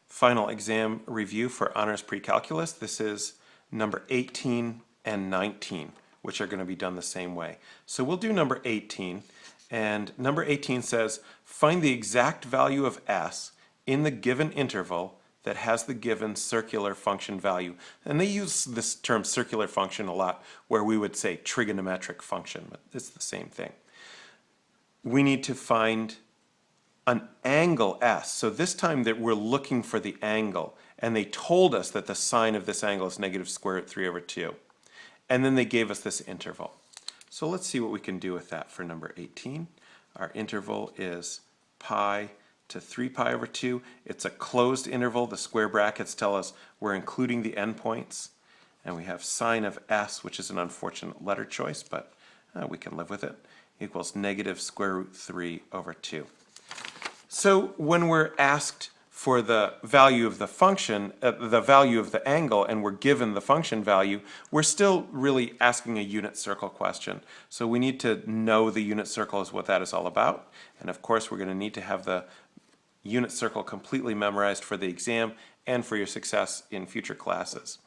final exam review for honors pre-calculus. This is number 18 and 19, which are going to be done the same way. So we'll do number 18, and number 18 says, find the exact value of s in the given interval that has the given circular function value. And they use this term circular function a lot, where we would say trigonometric function, but it's the same thing. We need to find an angle s. So this time that we're looking for the angle, and they told us that the sine of this angle is negative square root 3 over 2. And then they gave us this interval. So let's see what we can do with that for number 18. Our interval is pi to 3 pi over 2. It's a closed interval. The square brackets tell us we're including the endpoints. And we have sine of s, which is an unfortunate letter choice, but we can live with it, equals negative square root 3 over 2. So when we're asked for the value of the function, the value of the angle, and we're given the function value, we're still really asking a unit circle question. So we need to know the unit circle is what that is all about. And of course, we're going to need to have the unit circle completely memorized for the exam and for your success in future classes.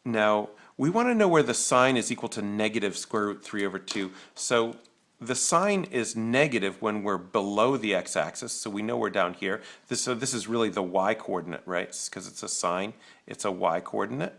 Now, we want to know where the sine is equal to negative square root 3 over 2. So the sine is negative when we're below the x-axis, so we know we're down here. So this is really the y-coordinate, right? Because it's a sine, it's a y-coordinate.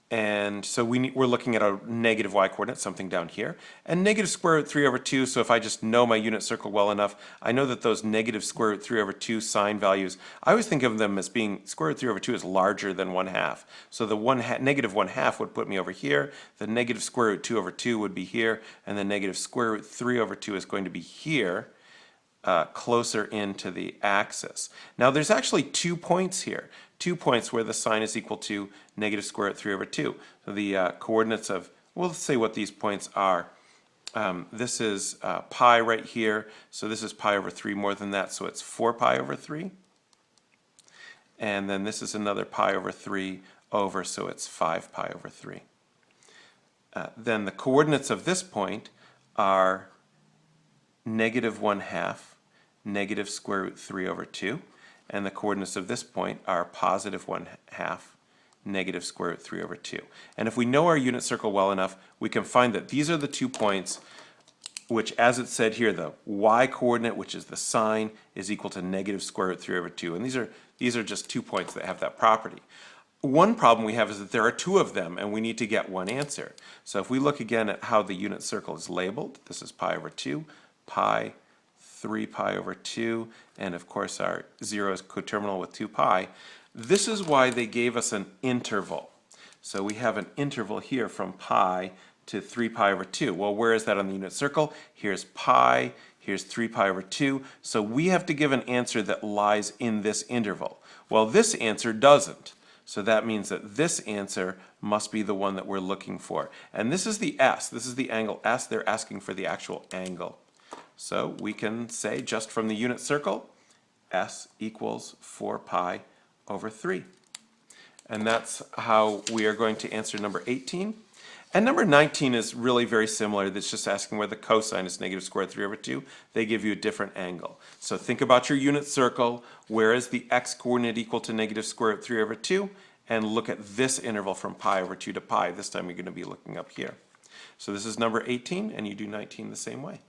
And so we're looking at a negative y-coordinate, something down here. And negative square root 3 over 2, so if I just know my unit circle well enough, I know that those negative square root 3 over 2 sine values, I always think of them as being square root 3 over 2 is larger than 1/2. So the negative 1/2 would put me over here, the negative square root 2 over 2 would be here, and the negative square root 3 over 2 is going to be here, closer into the axis. Now there's actually 2 points here. 2 points where the sine is equal to negative square root 3 over 2. So the coordinates of, well, let's say what these points are. This is pi right here, so this is pi over 3 more than that, so it's 4 pi over 3. And then this is another pi over 3 over, so it's 5 pi over 3. Then the coordinates of this point are negative 1/2, negative square root 3 over 2. And the coordinates of this point are positive 1/2, negative square root 3 over 2. And if we know our unit circle well enough, we can find that these are the 2 points which, as it said here, the y-coordinate, which is the sine, is equal to negative square root 3 over 2. And these are just 2 points that have that property. One problem we have is that there are 2 of them, and we need to get one answer. So if we look again at how the unit circle is labeled, this is pi over 2, pi, 3 pi over 2, and of course our 0 is coterminal with 2 pi. This is why they gave us an interval. So we have an interval here from pi to 3 pi over 2. Well, where is that on the unit circle? Here's pi, here's 3 pi over 2. So we have to give an answer that lies in this interval. Well, this answer doesn't. So that means that this answer must be the one that we're looking for. And this is the s. This is the angle s. They're asking for the actual angle. So we can say just from the unit circle, s equals 4 pi over 3. And that's how we are going to answer number 18. And number 19 is really very similar. It's just asking where the cosine is negative square root 3 over 2. They give you a different angle. So think about your unit circle. Where is the x-coordinate equal to negative square root 3 over 2? And look at this interval from pi over 2 to pi. This time you're going to be looking up here. So this is number 18, and you do 19 the same way.